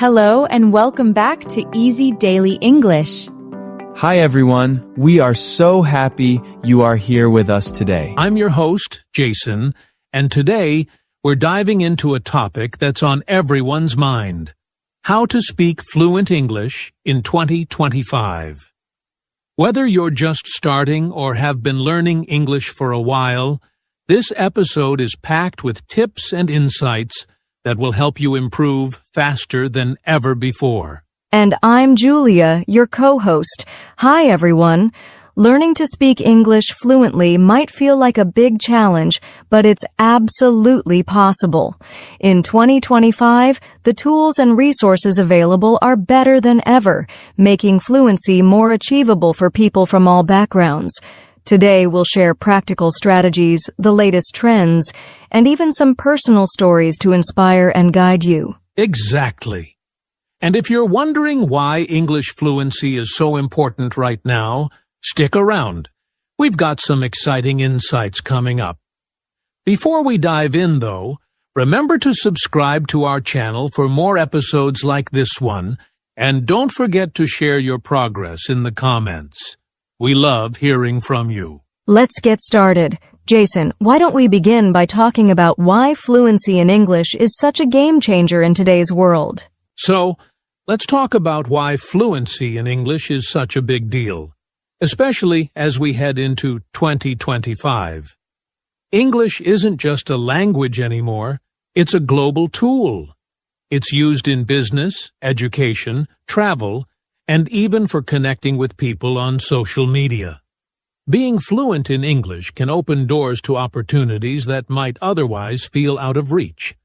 Hello and welcome back to Easy Daily English. Hi everyone, we are so happy you are here with us today. I'm your host, Jason, and today we're diving into a topic that's on everyone's mind: how to speak fluent English in 2025. Whether you're just starting or have been learning English for a while, this episode is packed with tips and insights that will help you improve faster than ever before. And I'm Julia, your co-host. Hi, everyone. Learning to speak English fluently might feel like a big challenge, but it's absolutely possible. In 2025, the tools and resources available are better than ever, making fluency more achievable for people from all backgrounds. Today, we'll share practical strategies, the latest trends, and even some personal stories to inspire and guide you. Exactly. And if you're wondering why English fluency is so important right now, stick around. We've got some exciting insights coming up. Before we dive in, though, remember to subscribe to our channel for more episodes like this one, and don't forget to share your progress in the comments. We love hearing from you. Let's get started. Jason, why don't we begin by talking about why fluency in English is such a game changer in today's world? So, let's talk about why fluency in English is such a big deal, especially as we head into 2025. English isn't just a language anymore, it's a global tool. It's used in business, education, travel, and even for connecting with people on social media. Being fluent in English can open doors to opportunities that might otherwise feel out of reach.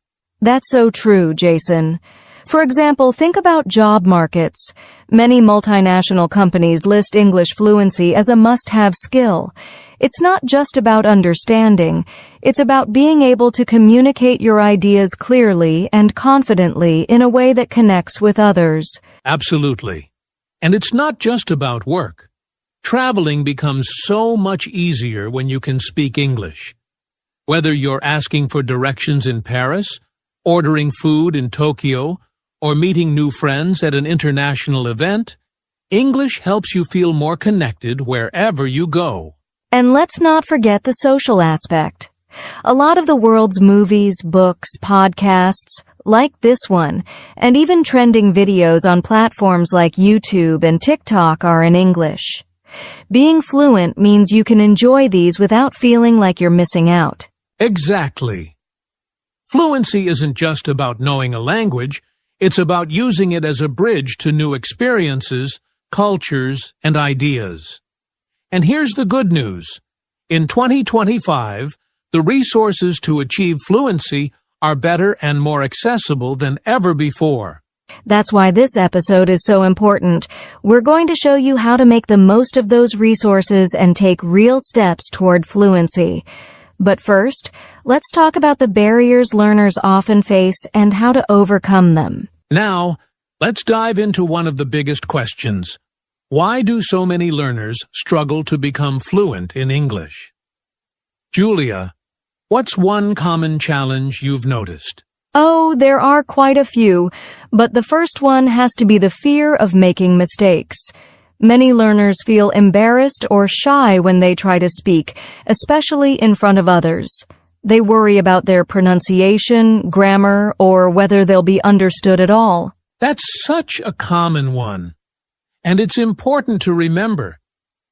That's so true, Jason. For example, think about job markets. Many multinational companies list English fluency as a must-have skill. It's not just about understanding. It's about being able to communicate your ideas clearly and confidently in a way that connects with others. Absolutely. And it's not just about work. Traveling becomes so much easier when you can speak English. Whether you're asking for directions in Paris, ordering food in Tokyo, or meeting new friends at an international event, English helps you feel more connected wherever you go. And let's not forget the social aspect. A lot of the world's movies, books, podcasts, like this one, and even trending videos on platforms like YouTube and TikTok are in English. Being fluent means you can enjoy these without feeling like you're missing out. Exactly. Fluency isn't just about knowing a language, it's about using it as a bridge to new experiences, cultures, and ideas. And here's the good news. In 2025, the resources to achieve fluency are better and more accessible than ever before. That's why this episode is so important. We're going to show you how to make the most of those resources and take real steps toward fluency. But first, let's talk about the barriers learners often face and how to overcome them. Now, let's dive into one of the biggest questions. Why do so many learners struggle to become fluent in English? Julia, what's one common challenge you've noticed? Oh, there are quite a few, but the first one has to be the fear of making mistakes. Many learners feel embarrassed or shy when they try to speak, especially in front of others. They worry about their pronunciation, grammar, or whether they'll be understood at all. That's such a common one. And it's important to remember,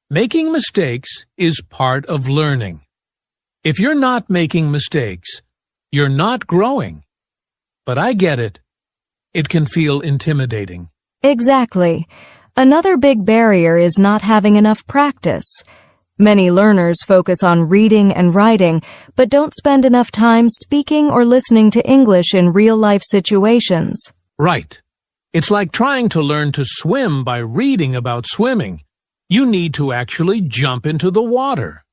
making mistakes is part of learning. If you're not making mistakes, you're not growing. But I get it. It can feel intimidating. Exactly. Another big barrier is not having enough practice. Many learners focus on reading and writing, but don't spend enough time speaking or listening to English in real-life situations. Right. It's like trying to learn to swim by reading about swimming. You need to actually jump into the water.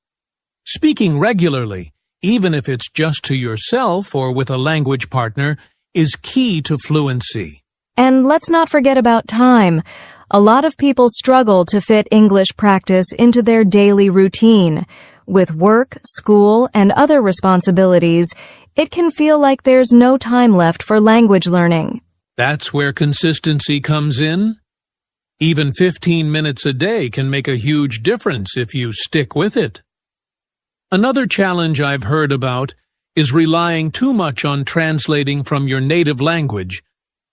Speaking regularly, even if it's just to yourself or with a language partner, is key to fluency. And let's not forget about time. A lot of people struggle to fit English practice into their daily routine. With work, school, and other responsibilities, it can feel like there's no time left for language learning. That's where consistency comes in. Even 15 minutes a day can make a huge difference if you stick with it. Another challenge I've heard about is relying too much on translating from your native language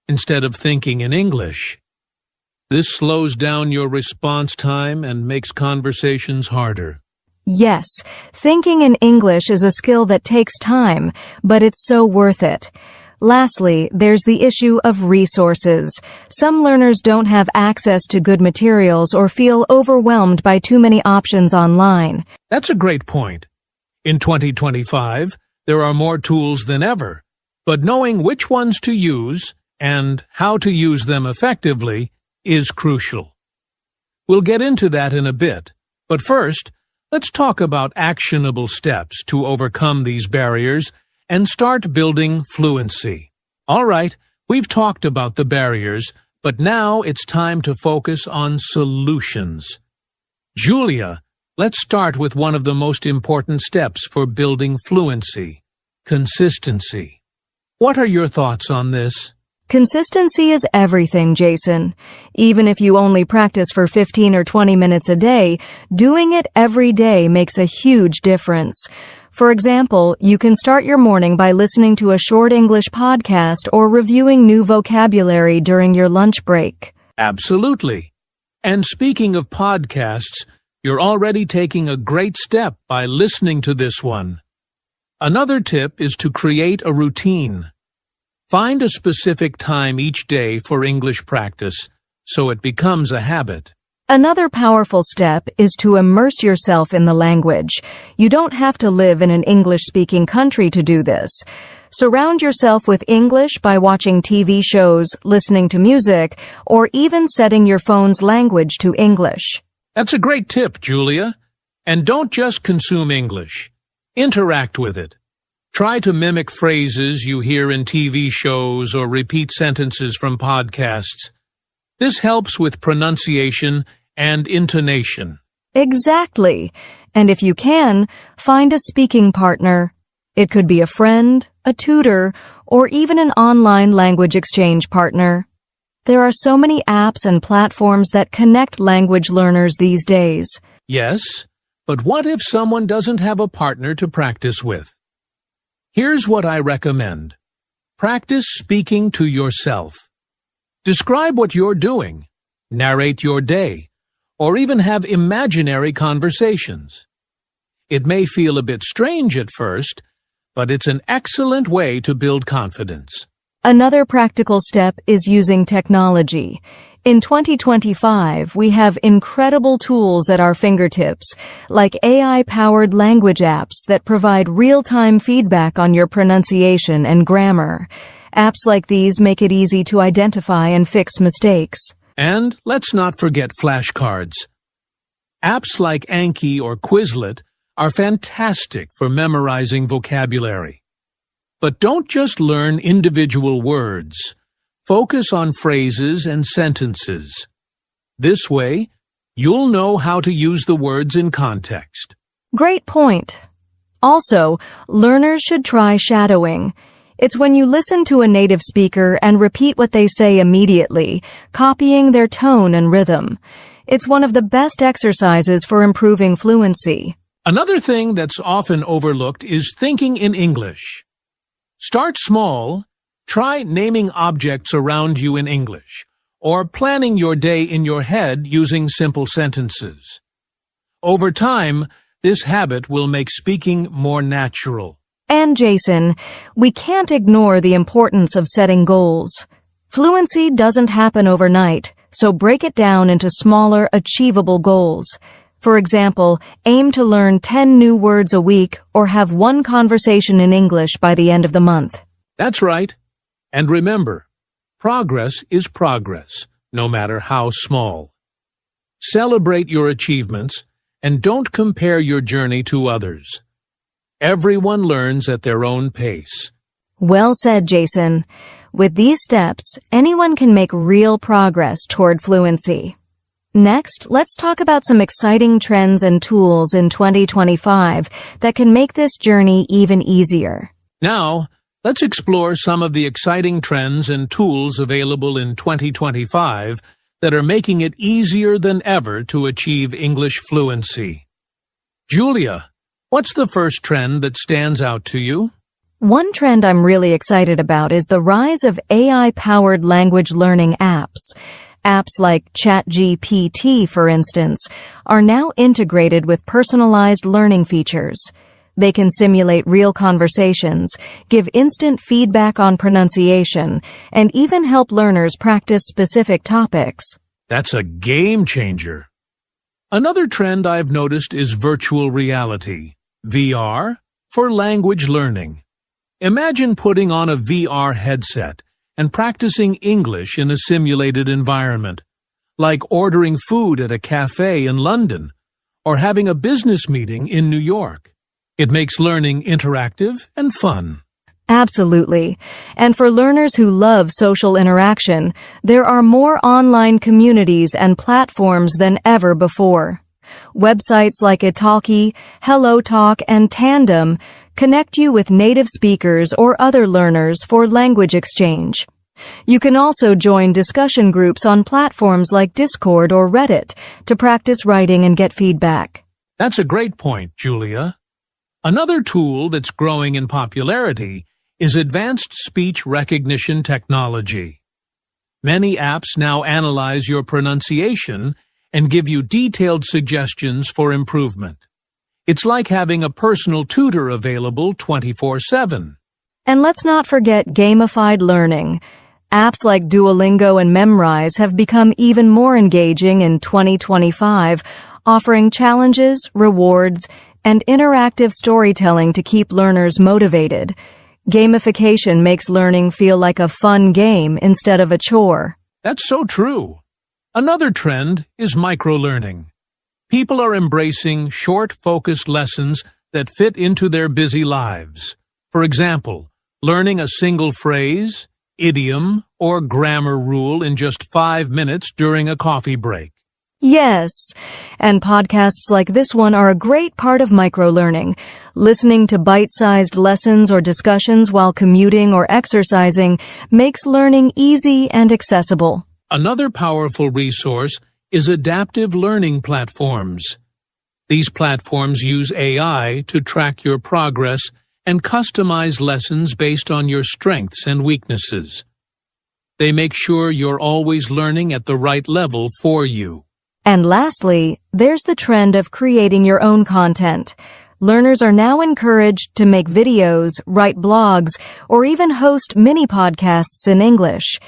instead of thinking in English. This slows down your response time and makes conversations harder. Yes, thinking in English is a skill that takes time, but it's so worth it. Lastly, there's the issue of resources. Some learners don't have access to good materials or feel overwhelmed by too many options online. That's a great point. In 2025, there are more tools than ever, but knowing which ones to use and how to use them effectively is crucial. We'll get into that in a bit, but first, let's talk about actionable steps to overcome these barriers and start building fluency. All right, we've talked about the barriers, but now it's time to focus on solutions. Julia, let's start with one of the most important steps for building fluency: consistency. What are your thoughts on this? Consistency is everything, Jason. Even if you only practice for 15 or 20 minutes a day, doing it every day makes a huge difference. For example, you can start your morning by listening to a short English podcast or reviewing new vocabulary during your lunch break. Absolutely. And speaking of podcasts, you're already taking a great step by listening to this one. Another tip is to create a routine. Find a specific time each day for English practice, so it becomes a habit. Another powerful step is to immerse yourself in the language. You don't have to live in an English-speaking country to do this. Surround yourself with English by watching TV shows, listening to music, or even setting your phone's language to English. That's a great tip, Julia. And don't just consume English. Interact with it. Try to mimic phrases you hear in TV shows or repeat sentences from podcasts. This helps with pronunciation and intonation. Exactly. And if you can, find a speaking partner. It could be a friend, a tutor, or even an online language exchange partner. There are so many apps and platforms that connect language learners these days. Yes, but what if someone doesn't have a partner to practice with? Here's what I recommend. Practice speaking to yourself. Describe what you're doing, narrate your day, or even have imaginary conversations. It may feel a bit strange at first, but it's an excellent way to build confidence. Another practical step is using technology. In 2025, we have incredible tools at our fingertips, like AI-powered language apps that provide real-time feedback on your pronunciation and grammar. Apps like these make it easy to identify and fix mistakes. And let's not forget flashcards. Apps like Anki or Quizlet are fantastic for memorizing vocabulary. But don't just learn individual words. Focus on phrases and sentences. This way, you'll know how to use the words in context. Great point. Also, learners should try shadowing. It's when you listen to a native speaker and repeat what they say immediately, copying their tone and rhythm. It's one of the best exercises for improving fluency. Another thing that's often overlooked is thinking in English. Start small. Try naming objects around you in English, or planning your day in your head using simple sentences. Over time, this habit will make speaking more natural. And Jason, we can't ignore the importance of setting goals. Fluency doesn't happen overnight, so break it down into smaller, achievable goals. For example, aim to learn 10 new words a week or have one conversation in English by the end of the month. That's right. And remember, progress is progress, no matter how small. Celebrate your achievements and don't compare your journey to others. Everyone learns at their own pace. Well said, Jason. With these steps, anyone can make real progress toward fluency. Next, let's talk about some exciting trends and tools in 2025 that can make this journey even easier. Now, let's explore some of the exciting trends and tools available in 2025 that are making it easier than ever to achieve English fluency. Julia, what's the first trend that stands out to you? One trend I'm really excited about is the rise of AI-powered language learning apps. Apps like ChatGPT, for instance, are now integrated with personalized learning features. They can simulate real conversations, give instant feedback on pronunciation, and even help learners practice specific topics. That's a game changer. Another trend I've noticed is virtual reality, VR, for language learning. Imagine putting on a VR headset and practicing English in a simulated environment, like ordering food at a cafe in London or having a business meeting in New York. It makes learning interactive and fun. Absolutely. And for learners who love social interaction, there are more online communities and platforms than ever before. Websites like Italki, HelloTalk, and Tandem connect you with native speakers or other learners for language exchange. You can also join discussion groups on platforms like Discord or Reddit to practice writing and get feedback. That's a great point, Julia. Another tool that's growing in popularity is advanced speech recognition technology. Many apps now analyze your pronunciation and give you detailed suggestions for improvement. It's like having a personal tutor available 24/7. And let's not forget gamified learning. Apps like Duolingo and Memrise have become even more engaging in 2025, offering challenges, rewards, and interactive storytelling to keep learners motivated. Gamification makes learning feel like a fun game instead of a chore. That's so true. Another trend is microlearning. People are embracing short, focused lessons that fit into their busy lives. For example, learning a single phrase, idiom, or grammar rule in just 5 minutes during a coffee break. Yes, and podcasts like this one are a great part of microlearning. Listening to bite-sized lessons or discussions while commuting or exercising makes learning easy and accessible. Another powerful resource is adaptive learning platforms. These platforms use AI to track your progress and customize lessons based on your strengths and weaknesses. They make sure you're always learning at the right level for you. And lastly, there's the trend of creating your own content. Learners are now encouraged to make videos, write blogs, or even host mini podcasts in English.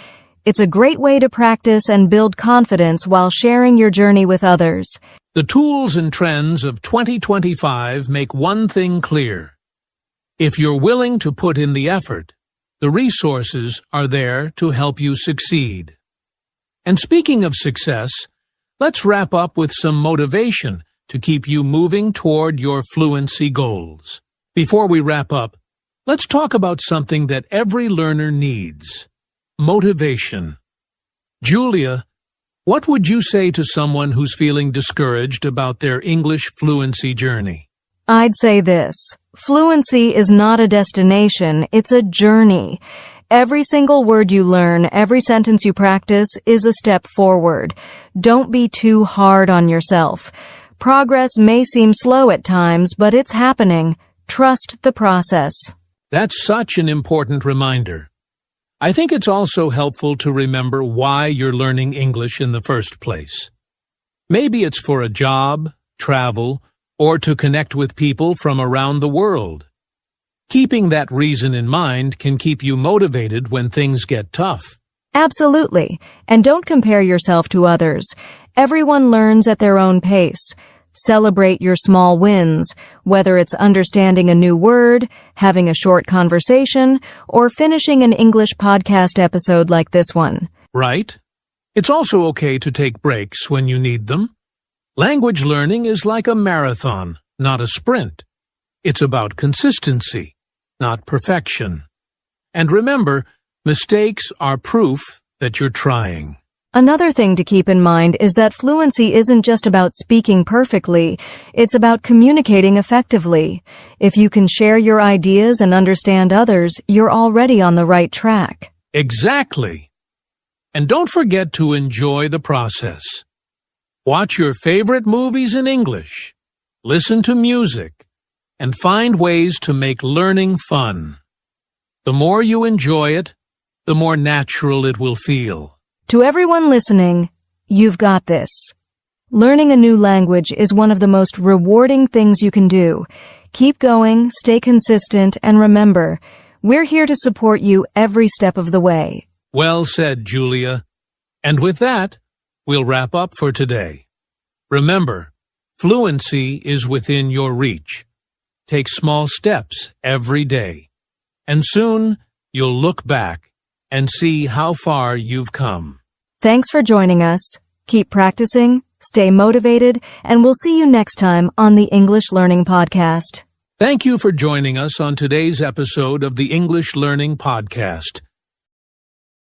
It's a great way to practice and build confidence while sharing your journey with others. The tools and trends of 2025 make one thing clear. If you're willing to put in the effort, the resources are there to help you succeed. And speaking of success, let's wrap up with some motivation to keep you moving toward your fluency goals. Before we wrap up, let's talk about something that every learner needs: motivation. Julia, what would you say to someone who's feeling discouraged about their English fluency journey? I'd say this: fluency is not a destination, it's a journey. Every single word you learn, every sentence you practice is a step forward. Don't be too hard on yourself. Progress may seem slow at times, but it's happening. Trust the process. That's such an important reminder. I think it's also helpful to remember why you're learning English in the first place. Maybe it's for a job, travel, or to connect with people from around the world. Keeping that reason in mind can keep you motivated when things get tough. Absolutely. And don't compare yourself to others. Everyone learns at their own pace. Celebrate your small wins, whether it's understanding a new word, having a short conversation, or finishing an English podcast episode like this one. Right? It's also okay to take breaks when you need them. Language learning is like a marathon, not a sprint. It's about consistency, not perfection. And remember, mistakes are proof that you're trying. Another thing to keep in mind is that fluency isn't just about speaking perfectly, it's about communicating effectively. If you can share your ideas and understand others, you're already on the right track. Exactly. And don't forget to enjoy the process. Watch your favorite movies in English, listen to music, and find ways to make learning fun. The more you enjoy it, the more natural it will feel. To everyone listening, you've got this. Learning a new language is one of the most rewarding things you can do. Keep going, stay consistent, and remember, we're here to support you every step of the way. Well said, Julia. And with that, we'll wrap up for today. Remember, fluency is within your reach. Take small steps every day, and soon you'll look back and see how far you've come. Thanks for joining us. Keep practicing, stay motivated, and we'll see you next time on the English Learning Podcast. Thank you for joining us on today's episode of the English Learning Podcast.